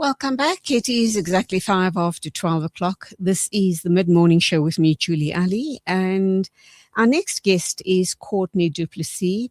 Welcome back. It is exactly 12 o'clock. This is the mid-morning show with me, Julie Ali, and our next guest is Courtney du Plessis,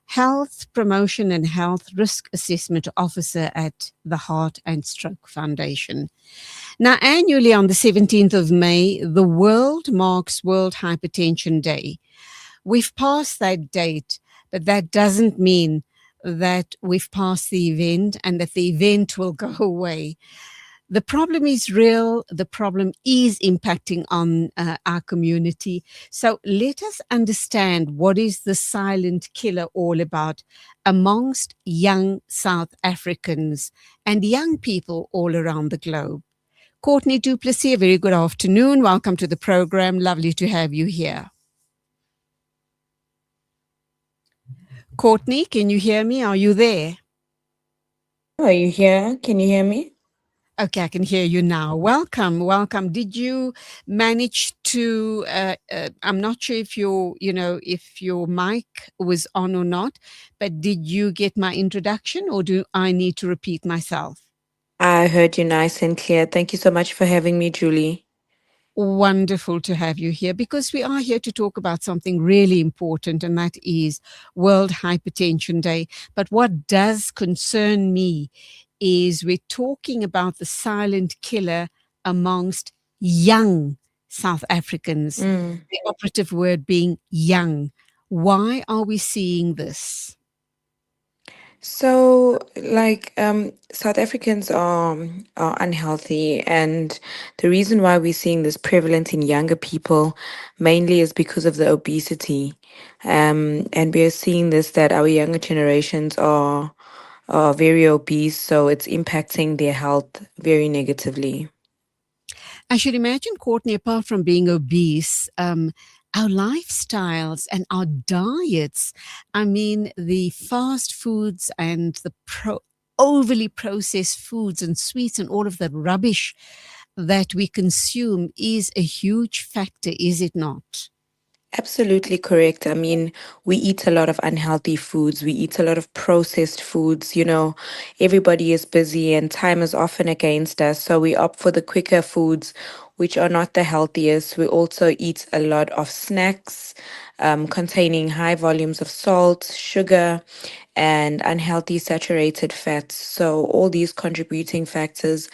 Health Promotion and Health Risk Assessment Officer at the Heart and Stroke Foundation. Now, annually on the 17th of May, the world marks World Hypertension Day. We've passed that date, but that doesn't mean that we've passed the event and that the event will go away. The problem is real. The problem is impacting on our community. So let us understand what is the silent killer all about amongst young South Africans and young people all around the globe. Courtney du Plessis, a very good afternoon. Welcome to the program. Lovely to have you here. Courtney, can you hear me? Are you there? Are you here? Can you hear me? Okay, I can hear you now. Welcome. Did you manage to? I'm not sure if if your mic was on or not, but did you get my introduction, or do I need to repeat myself? I heard you nice and clear. Thank you so much for having me, Julie. Wonderful to have you here because we are here to talk about something really important, and that is World Hypertension Day. But what does concern me is we're talking about the silent killer amongst young South Africans, Mm. the operative word being young. Why are we seeing this? So, South Africans are unhealthy, and the reason why we're seeing this prevalent in younger people mainly is because of the obesity. And we are seeing this that our younger generations are very obese, so it's impacting their health very negatively. I should imagine, Courtney, apart from being obese, our lifestyles and our diets, I mean, the fast foods and the overly processed foods and sweets and all of that rubbish that we consume is a huge factor, is it not? Absolutely correct. I mean, we eat a lot of unhealthy foods. We eat a lot of processed foods. Everybody is busy and time is often against us. So we opt for the quicker foods, which are not the healthiest. We also eat a lot of snacks containing high volumes of salt, sugar, and unhealthy saturated fats. So all these contributing factors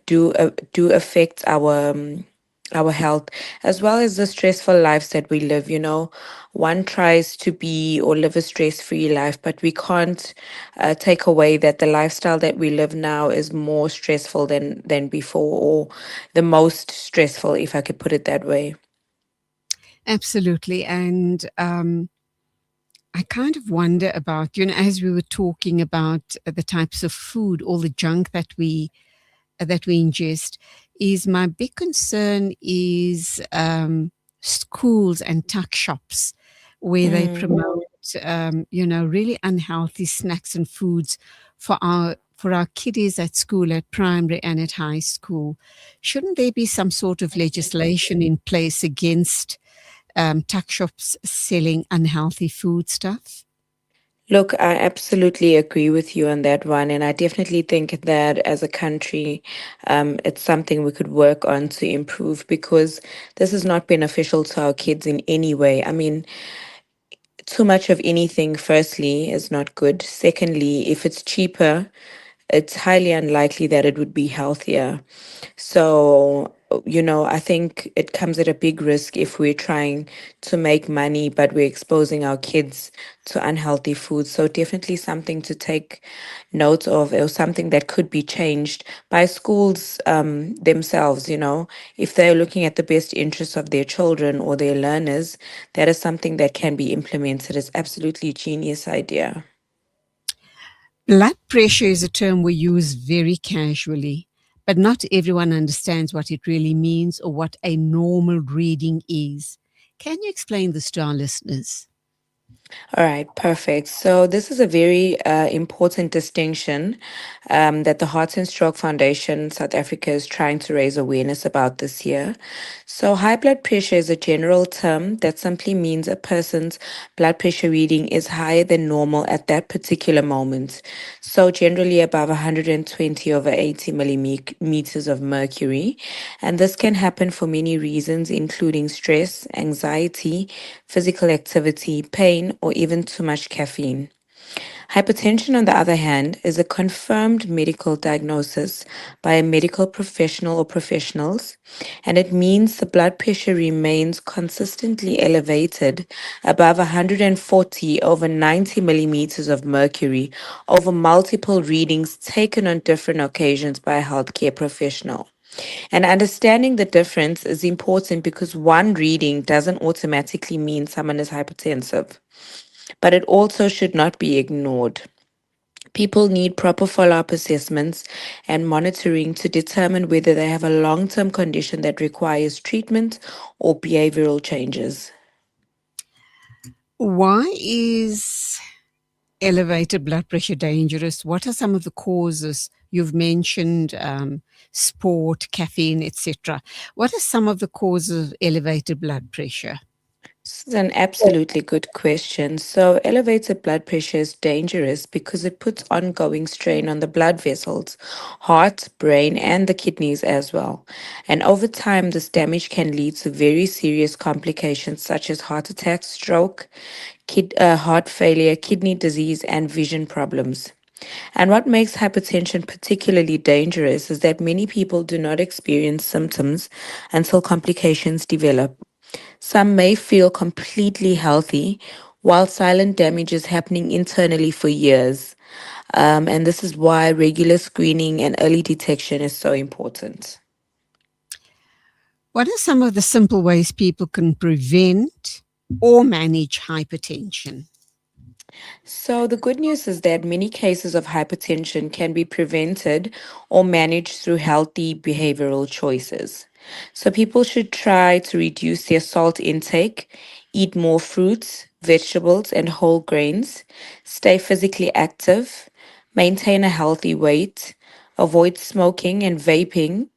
do affect our health, as well as the stressful lives that we live. One tries to be or live a stress-free life, but we can't take away that the lifestyle that we live now is more stressful than before, or the most stressful, if I could put it that way. Absolutely. And I kind of wonder about, as we were talking about the types of food, all the junk that we ingest, is my big concern is schools and tuck shops where they Mm. promote really unhealthy snacks and foods for our kiddies at school, at primary and at high school. Shouldn't there be some sort of legislation in place against tuck shops selling unhealthy food stuff? Look, I absolutely agree with you on that one. And I definitely think that as a country, it's something we could work on to improve, because this is not beneficial to our kids in any way. I mean, too much of anything, firstly, is not good. Secondly, if it's cheaper, it's highly unlikely that it would be healthier. So, I think it comes at a big risk if we're trying to make money, but we're exposing our kids to unhealthy food. So, definitely something to take note of, or something that could be changed by schools themselves. If they're looking at the best interests of their children or their learners, that is something that can be implemented. It's absolutely a genius idea. Blood pressure is a term we use very casually, but not everyone understands what it really means or what a normal reading is. Can you explain this to our listeners? All right, perfect. So, this is a very important distinction that the Heart and Stroke Foundation South Africa is trying to raise awareness about this year. So, high blood pressure is a general term that simply means a person's blood pressure reading is higher than normal at that particular moment. So, generally above 120 over 80 millimeters of mercury. And this can happen for many reasons, including stress, anxiety, physical activity, pain, or even too much caffeine. Hypertension, on the other hand, is a confirmed medical diagnosis by a medical professional or professionals, and it means the blood pressure remains consistently elevated above 140 over 90 millimeters of mercury over multiple readings taken on different occasions by a healthcare professional. And understanding the difference is important because one reading doesn't automatically mean someone is hypertensive, but it also should not be ignored. People need proper follow up assessments and monitoring to determine whether they have a long term condition that requires treatment or behavioral changes. Why is elevated blood pressure dangerous? What are some of the causes? You've mentioned sport, caffeine, etc. What are some of the causes of elevated blood pressure? This is an absolutely good question. So, elevated blood pressure is dangerous because it puts ongoing strain on the blood vessels, heart, brain, and the kidneys as well. And over time, this damage can lead to very serious complications such as heart attack, stroke, heart failure, kidney disease, and vision problems. And what makes hypertension particularly dangerous is that many people do not experience symptoms until complications develop. Some may feel completely healthy, while silent damage is happening internally for years. And this is why regular screening and early detection is so important. What are some of the simple ways people can prevent or manage hypertension? So, the good news is that many cases of hypertension can be prevented or managed through healthy behavioral choices. So, people should try to reduce their salt intake, eat more fruits, vegetables, and whole grains, stay physically active, maintain a healthy weight, avoid smoking and vaping,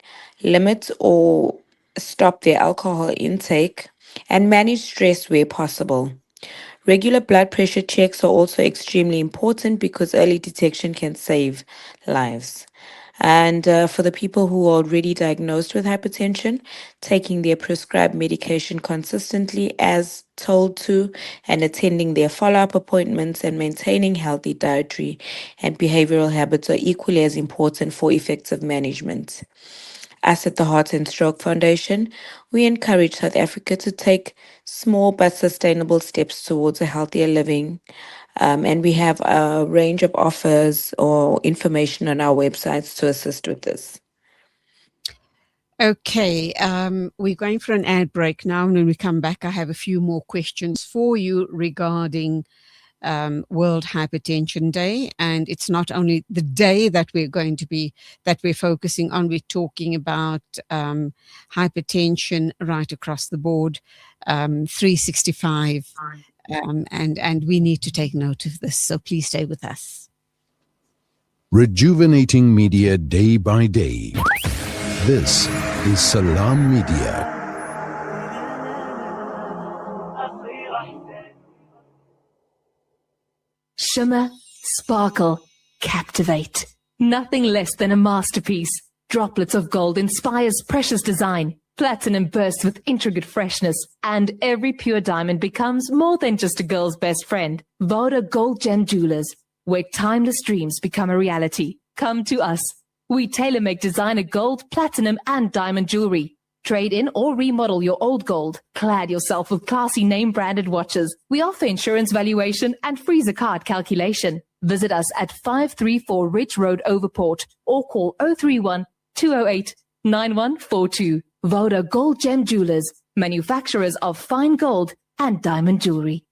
limit or stop their alcohol intake, and manage stress where possible. Regular blood pressure checks are also extremely important because early detection can save lives. And for the people who are already diagnosed with hypertension, taking their prescribed medication consistently as told to, and attending their follow up appointments and maintaining healthy dietary and behavioral habits are equally as important for effective management. Us at the Heart and Stroke Foundation, we encourage South Africa to take small but sustainable steps towards a healthier living. And we have a range of offers or information on our websites to assist with this. Okay, we're going for an ad break now, and when we come back, I have a few more questions for you regarding World Hypertension Day. And it's not only the day that we're focusing on, we're talking about hypertension right across the board, 365. And we need to take note of this. So please stay with us. Rejuvenating media day by day. This is Salam Media. Shimmer, sparkle, captivate. Nothing less than a masterpiece. Droplets of gold inspires precious design. Platinum bursts with intricate freshness. And every pure diamond becomes more than just a girl's best friend. Voda Gold Gem Jewelers, where timeless dreams become a reality. Come to us. We tailor-make designer gold, platinum, and diamond jewelry. Trade in or remodel your old gold. Clad yourself with classy name-branded watches. We offer insurance valuation and freezer card calculation. Visit us at 534 Ridge Road, Overport, or call 031 208 9142. Voda Gold Gem Jewelers, manufacturers of fine gold and diamond jewelry.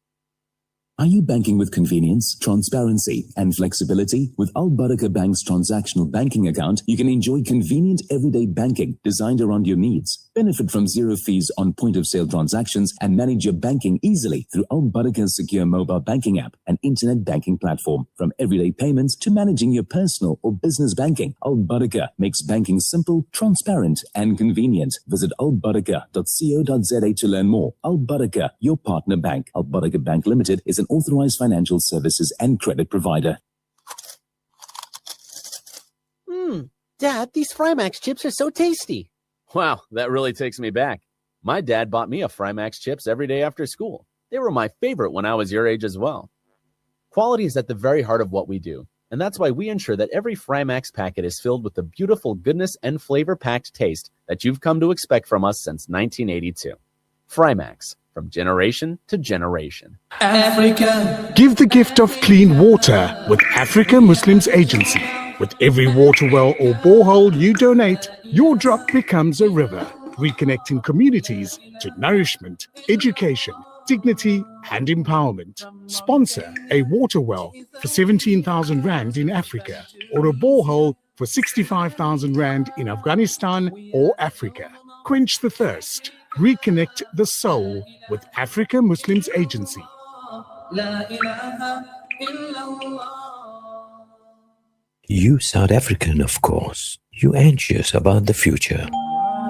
Are you banking with convenience, transparency, and flexibility? With Al Baraka Bank's transactional banking account, you can enjoy convenient everyday banking designed around your needs. Benefit from zero fees on point-of-sale transactions and manage your banking easily through Al Baraka's secure mobile banking app and internet banking platform. From everyday payments to managing your personal or business banking, Al Baraka makes banking simple, transparent, and convenient. Visit albaraka.co.za to learn more. Al Baraka, your partner bank. Al Baraka Bank Limited is an authorized financial services and credit provider. Dad, these Frymax chips are so tasty. Wow, that really takes me back. My dad bought me a Frymax chips every day after school. They were my favorite when I was your age as well. Quality is at the very heart of what we do, and that's why we ensure that every Frymax packet is filled with the beautiful goodness and flavor-packed taste that you've come to expect from us since 1982. Frymax, from generation to generation. Africa. Give the gift of clean water with Africa Muslims Agency. With every water well or borehole you donate, your drop becomes a river, reconnecting communities to nourishment, education, dignity and empowerment. Sponsor a water well for 17,000 Rand in Africa or a borehole for 65,000 Rand in Afghanistan or Africa. Quench the thirst. Reconnect the soul with Africa Muslims Agency. You South African, of course. You anxious about the future.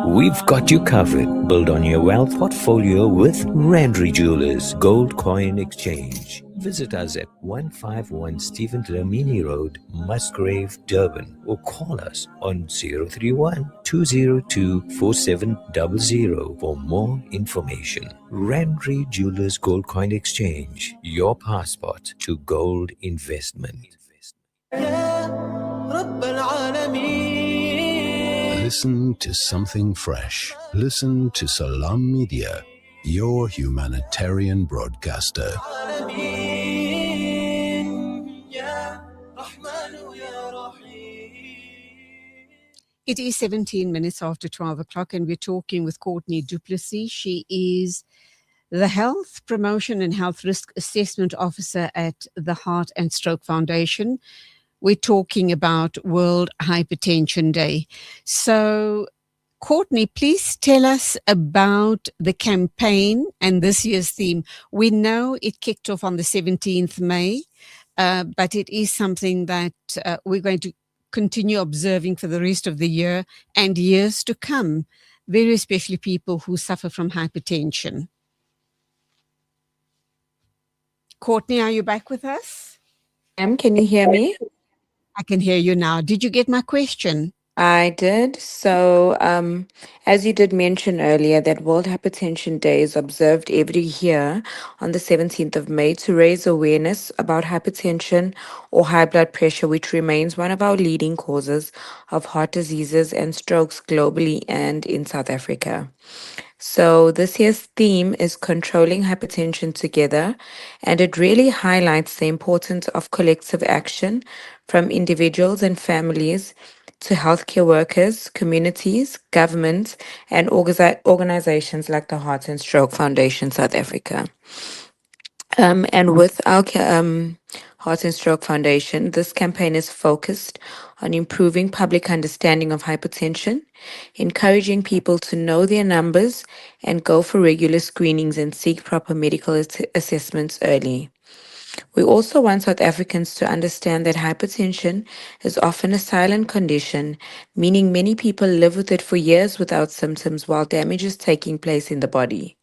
We've got you covered. Build on your wealth portfolio with Randry Jewelers Gold Coin Exchange. Visit us at 151 Stephen Dlamini Road, Musgrave, Durban, or call us on 031-202-4700 for more information. Randry Jewelers Gold Coin Exchange, your passport to gold investment. Listen to something fresh. Listen to Salam Media, your humanitarian broadcaster. It is 17 minutes after 12 o'clock, and we're talking with Courtney du Plessis. She is the Health Promotion and Health Risk Assessment Officer at the Heart and Stroke Foundation. We're talking about World Hypertension Day. So, Courtney, please tell us about the campaign and this year's theme. We know it kicked off on the 17th May, but it is something that we're going to continue observing for the rest of the year and years to come, very especially people who suffer from hypertension. Courtney, are you back with us? Can you hear me? I can hear you now. Did you get my question? I did. So, as you did mention earlier, that World Hypertension Day is observed every year on the 17th of May to raise awareness about hypertension or high blood pressure, which remains one of our leading causes of heart diseases and strokes globally and in South Africa. So this year's theme is Controlling Hypertension Together, and it really highlights the importance of collective action from individuals and families to healthcare workers, communities, governments, and organizations like the Heart and Stroke Foundation South Africa. And with our Heart and Stroke Foundation, this campaign is focused on improving public understanding of hypertension, encouraging people to know their numbers and go for regular screenings and seek proper medical assessments early. We also want South Africans to understand that hypertension is often a silent condition, meaning many people live with it for years without symptoms while damage is taking place in the body.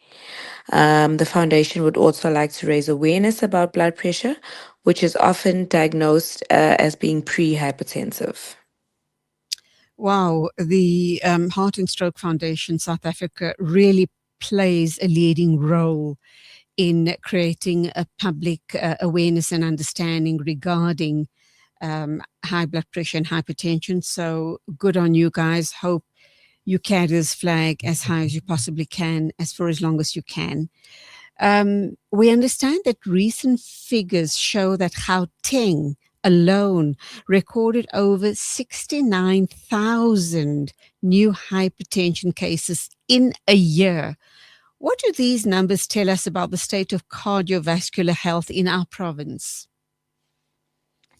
The foundation would also like to raise awareness about blood pressure, which is often diagnosed as being pre-hypertensive. Wow, the Heart and Stroke Foundation South Africa really plays a leading role in creating a public awareness and understanding regarding high blood pressure and hypertension. So good on you guys. Hope you carry this flag as high as you possibly can, as for as long as you can. We understand that recent figures show that Gauteng alone recorded over 69,000 new hypertension cases in a year. What do these numbers tell us about the state of cardiovascular health in our province?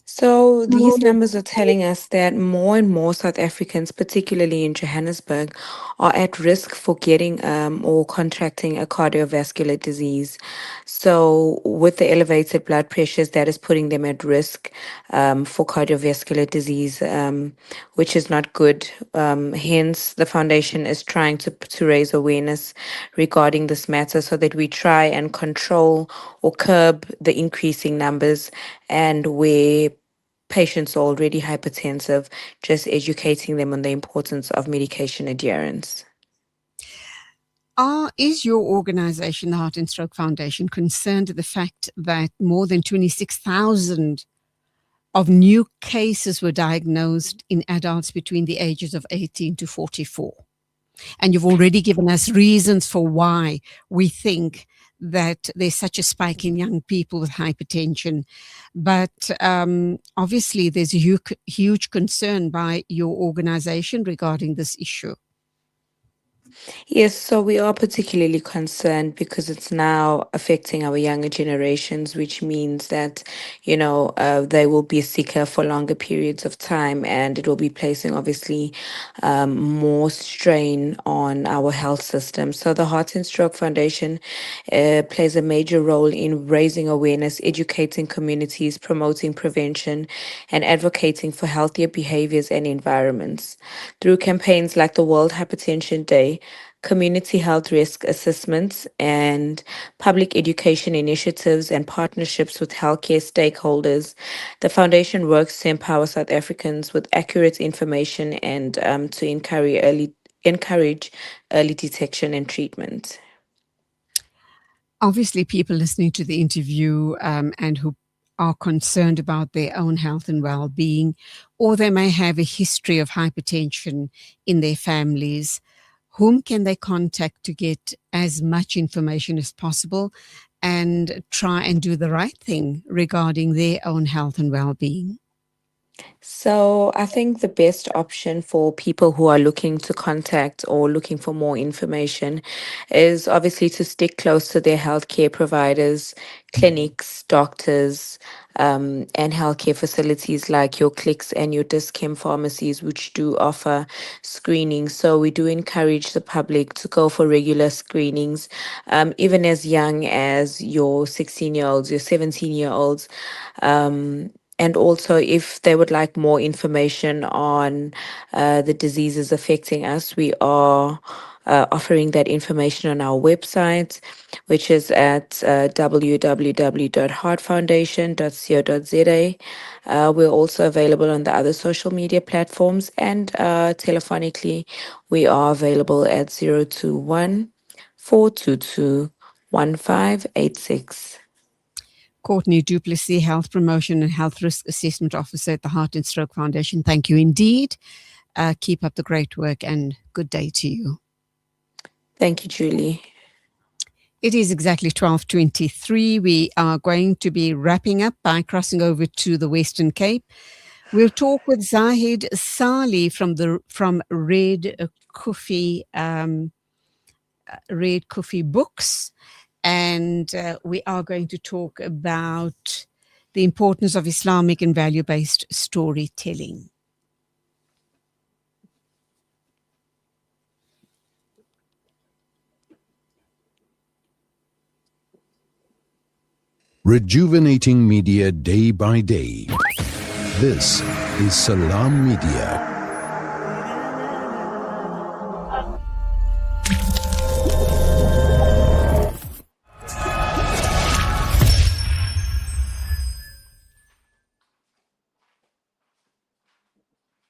So these numbers are telling us that more and more South Africans, particularly in Johannesburg, are at risk for getting or contracting a cardiovascular disease. So with the elevated blood pressures, that is putting them at risk for cardiovascular disease, which is not good. Hence, the foundation is trying to raise awareness regarding this matter so that we try and control or curb the increasing numbers, and where patients are already hypertensive, just educating them on the importance of medication adherence. Is your organization, the Heart and Stroke Foundation, concerned at the fact that more than 26,000 of new cases were diagnosed in adults between the ages of 18 to 44? And you've already given us reasons for why we think that there's such a spike in young people with hypertension. But obviously, there's a huge concern by your organization regarding this issue. Yes, so we are particularly concerned because it's now affecting our younger generations, which means that, they will be sicker for longer periods of time, and it will be placing obviously more strain on our health system. So the Heart and Stroke Foundation plays a major role in raising awareness, educating communities, promoting prevention, and advocating for healthier behaviors and environments. Through campaigns like the World Hypertension Day, community health risk assessments, and public education initiatives and partnerships with healthcare stakeholders, the foundation works to empower South Africans with accurate information and to encourage early detection and treatment. Obviously, people listening to the interview and who are concerned about their own health and well-being, or they may have a history of hypertension in their families, whom can they contact to get as much information as possible and try and do the right thing regarding their own health and well-being? So I think the best option for people who are looking to contact or looking for more information is obviously to stick close to their healthcare providers, clinics, doctors, and healthcare facilities like your Clicks and your Dis-Chem pharmacies, which do offer screenings. So we do encourage the public to go for regular screenings, even as young as your 16-year-olds, your 17-year-olds. And also, if they would like more information on the diseases affecting us, we are offering that information on our website, which is at www.heartfoundation.co.za. We're also available on the other social media platforms, and telephonically, we are available at 021 422 1586. Courtney du Plessis, Health Promotion and Health Risk Assessment Officer at the Heart and Stroke Foundation. Thank you indeed. Keep up the great work and good day to you. Thank you, Julie. It is exactly 12:23. We are going to be wrapping up by crossing over to the Western Cape. We'll talk with Zahid Sali from Red Coffee Books. And we are going to talk about the importance of Islamic and value-based storytelling. Rejuvenating media day by day. This is Salam Media.